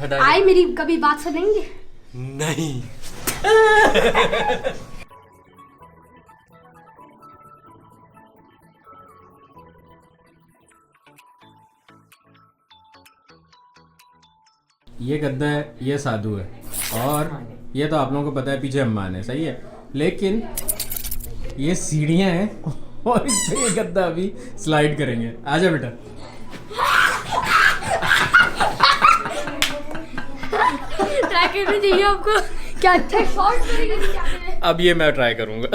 आए मेरी कभी बात सुनेंगे? नहीं। ये गद्दा है, ये साधु है, और ये तो आप लोगों को पता है पीछे अम्मान है, सही है। लेकिन ये सीढ़ियाँ हैं और इस पे ये गद्दा अभी स्लाइड करेंगे। आजा बेटा। ट्राई करना चाहिए आपको। क्या अच्छा शॉट करेंगे? अब ये मैं ट्राई करूंगा।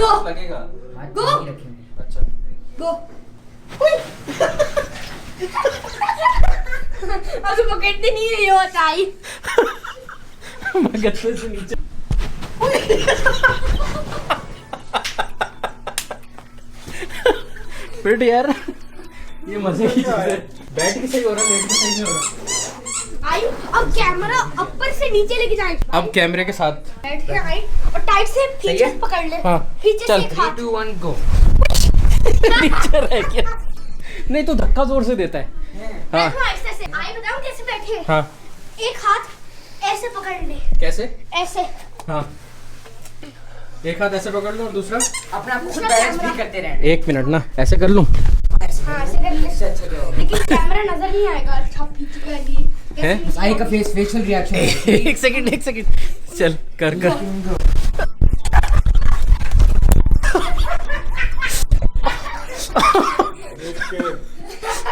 गो लगेगा। गो अच्छा। गो। अब तो पकड़ते नहीं है ये होता आई। मैं गद्दे से नीचे। फिट यार, ये मजे की चीज है। बैठ के सही हो रहा है, लेट के सही नहीं हो रहा। आई अब कैमरा ऊपर से नीचे लेके जाए। अब कैमरे के साथ बैठ के आई और टाइट से पीछे से पकड़ ले। हाँ, पीछे चल। से खा। 3, 2, 1 गो। नीचे रह गया। नहीं तो धक्का जोर से देता है। हाँ बैठो ऐसे से। आई बताऊं कैसे बैठे? हाँ। एक हाथ ऐसे पकड़ ले, कैसे? ऐसे। हाँ, एक हाथ ऐसे पकड़ लो और दूसरा अपना आप खुद बैलेंस भी करते रहना। एक मिनट ना, ऐसे कर लूं। हाँ ऐसे कर ले। अच्छा करो। लेकिन कैमरा नजर नहीं आएगा। अच्छा पीछे कर लिए। हैं? आई का फेशियल रिएक्शन। एक सेकंड चल कर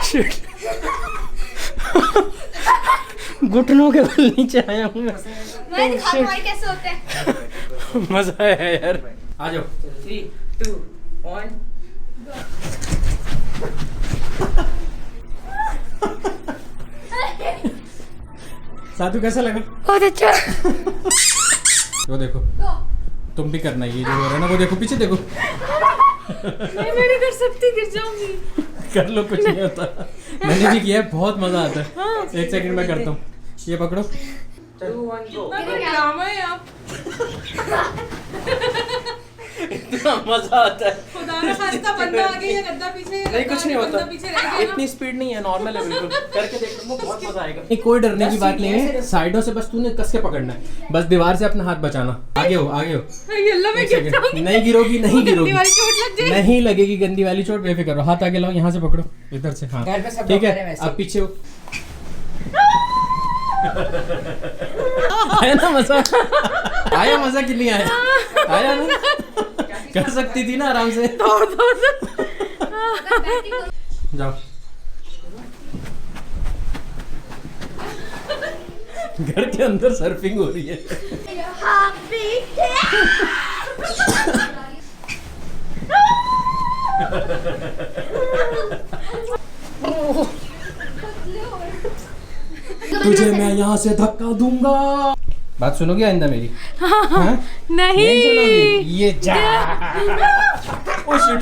Shit. घुटनों के बल नीचे आया हूँ मैं। मैं दिखाऊं भाई कैसे होते हैं। मजा आया यार। आ जाओ। 3, 2, 1 साधु कैसा लगा? बहुत अच्छा। वो देखो, तुम भी करना, ये जो हो रहा है ना, वो देखो पीछे देखो। मैं नहीं कर सकती, गिर जाऊंगी। कर लो, कुछ नहीं होता। मैंने भी किया है, बहुत मजा आता है। एक सेकंड में करता हूँ। ये पकड़ो। 2, 1 गो। ड्रामा है आप। इतना मजा आता है। खुदा ना खास्ता बंदा आगे या गद्दा पीछे। नहीं, कुछ नहीं होता। बंदा पीछे रह गया ना। इतनी स्पीड नहीं है, नॉर्मल है बिल्कुल। करके देख लो, बहुत मजा आएगा। नहीं, कोई डरने की बात नहीं है। साइडों से बस तूने कस के पकड़ना है, बस दीवार से अपना हाथ बचाना। आगे हो। येलो में एक गिर सेकंड। जाऊंगी। नहीं गिरोगी, नहीं गिरोगी, वाली चोट लग जाए। नहीं लगेगी गंदी वाली चोट। बेफिक्र रहो, हाथ आगे लाओ, यहाँ से पकड़ो, इधर से। हाँ घर पे सब ठीक लोग करें है, वैसे। अब पीछे हो। आया ना मजा? आया मजा कि नहीं आया? आया ना? कर सकती थी ना आराम से। जाओ। घर के अंदर सर्फिंग हो रही है। तुझे मैं यहाँ से धक्का दूंगा। बात सुनोगे आइंदा मेरी? हाँ? नहीं सुनोगी? ये जा। Oh shit.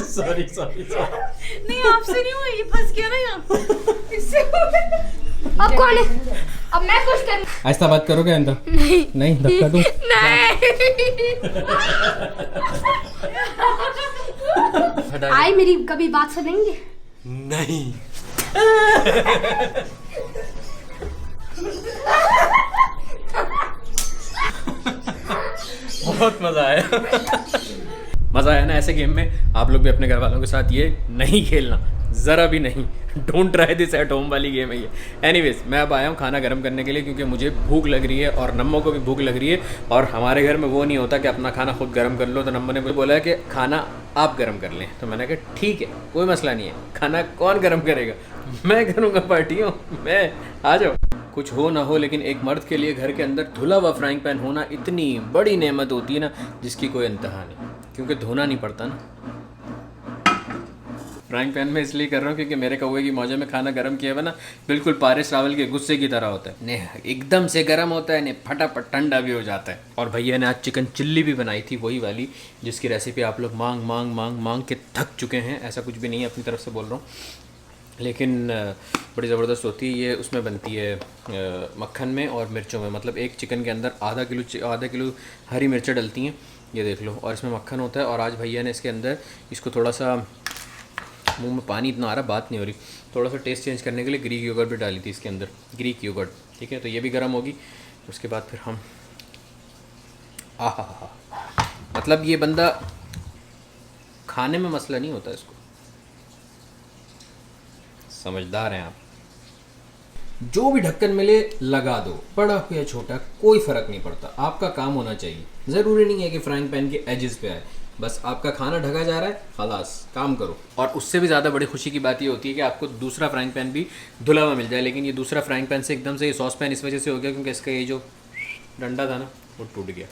सॉरी। नहीं आपसे नहीं हुआ, ये फंस गया ना यहाँ। इससे अब कौन है? अब मैं कुछ कर। ऐसा बात करोगे आइंदा? नहीं धक्का दूं? आए मेरी कभी बात सुनेंगे? नहीं। बहुत मजा आया। मजा आया ना ऐसे गेम में? आप लोग भी अपने घर वालों के साथ ये नहीं खेलना, ज़रा भी नहीं। Don't try this at home वाली गेम है ये। एनीवेज, मैं अब आया हूँ खाना गर्म करने के लिए, क्योंकि मुझे भूख लग रही है और नम्मो को भी भूख लग रही है। और हमारे घर में वो नहीं होता कि अपना खाना खुद गर्म कर लो। तो नम्मो ने मुझे बोला है कि खाना आप गर्म कर लें। तो मैंने कहा ठीक है, कोई मसला नहीं है। खाना कौन गर्म करेगा? मैं करूँगा पार्टी हूँ मैं। आ जाओ। कुछ हो ना हो, लेकिन एक मर्द के लिए घर के अंदर धुला हुआ फ्राइंग पैन होना इतनी बड़ी नेमत होती है ना, जिसकी कोई इंतहा नहीं, क्योंकि धोना नहीं पड़ता ना। फ्राइंग पैन में इसलिए कर रहा हूँ क्योंकि मेरे कौवे की मौजे में खाना गर्म किया हुआ ना, बिल्कुल पारिस रावल के गुस्से की तरह होता है। ने एकदम से गर्म होता है, ने फटाफट ठंडा भी हो जाता है। और भैया ने आज चिकन चिल्ली भी बनाई थी, वही वाली जिसकी रेसिपी आप लोग मांग के थक चुके हैं। ऐसा कुछ भी नहीं है, अपनी तरफ से बोल रहा हूँ, लेकिन बड़ी ज़बरदस्त होती है ये। उसमें बनती है मक्खन में और मिर्चों में। मतलब एक चिकन के अंदर आधा किलो हरी मिर्चें डलती हैं, ये देख लो, और इसमें मक्खन होता है। और आज भैया ने इसके अंदर इसको थोड़ा सा मुंह में पानी इतना आ रहा, बात नहीं हो रही। थोड़ा सा टेस्ट चेंज करने के लिए ग्रीक योगर्ट भी डाली थी इसके अंदर, ग्रीक योगर्ट। ठीक है, तो ये भी गर्म होगी। उसके बाद फिर हम आहा, मतलब ये बंदा खाने में मसला नहीं होता इसको, समझदार हैं आप। जो भी ढक्कन मिले लगा दो, बड़ा हो या छोटा कोई फ़र्क नहीं पड़ता, आपका काम होना चाहिए। ज़रूरी नहीं है कि फ्राइंग पैन के एजेस पे आए, बस आपका खाना ढका जा रहा है, खलास काम करो। और उससे भी ज़्यादा बड़ी खुशी की बात ये होती है कि आपको दूसरा फ्राइंग पैन भी धुला हुआ मिल जाए। लेकिन ये दूसरा फ्राइंग पैन से एकदम से ये सॉस पैन इस वजह से हो गया क्योंकि इसका ये जो डंडा था ना वो टूट गया।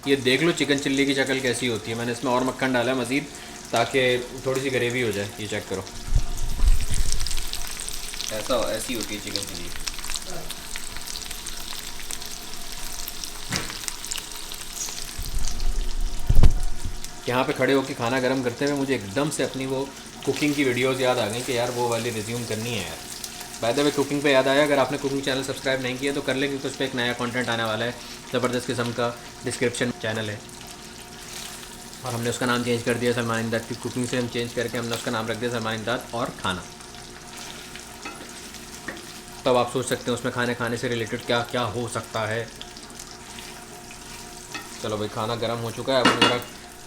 ये देख लो चिकन चिल्ली की शक्ल कैसी होती है। मैंने इसमें और मक्खन डाला है मज़ीद ताकि थोड़ी सी ग्रेवी हो जाए। ये चेक करो, ऐसी होती है चिकन चिल्ली। यहाँ पे खड़े होकर खाना गर्म करते हुए मुझे एकदम से अपनी वो कुकिंग की वीडियोस याद आ गई कि यार वो वाली रिज्यूम करनी है यार। बाय द वे कुकिंग पे याद आया, अगर आपने कुकिंग चैनल सब्सक्राइब नहीं किया तो कर लें क्योंकि उस पर एक नया कंटेंट आने वाला है, ज़बरदस्त किस्म का डिस्क्रिप्शन चैनल है। और हमने उसका नाम चेंज कर दिया सलमान इमदाद की कुकिंग से, हम चेंज करके हमने उसका नाम रख दिया सलमान इमदाद और खाना। तब आप सोच सकते हैं उसमें खाने से रिलेटेड क्या क्या हो सकता है। चलो भाई, खाना गर्म हो चुका है, अब जरा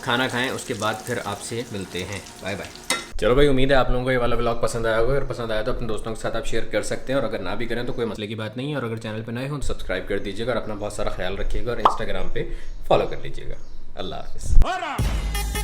खाना खाएं, उसके बाद फिर आपसे मिलते हैं। Bye bye. चलो भाई, उम्मीद है आप लोगों को ये वाला व्लॉग पसंद आया होगा। अगर पसंद आया तो अपने दोस्तों के साथ आप शेयर कर सकते हैं, और अगर ना भी करें तो कोई मसले की बात नहीं है। और अगर चैनल पे नए हो तो सब्सक्राइब कर दीजिएगा और अपना बहुत सारा ख्याल रखिएगा और इंस्टाग्राम पे फॉलो कर लीजिएगा। अल्लाह हाफिज़।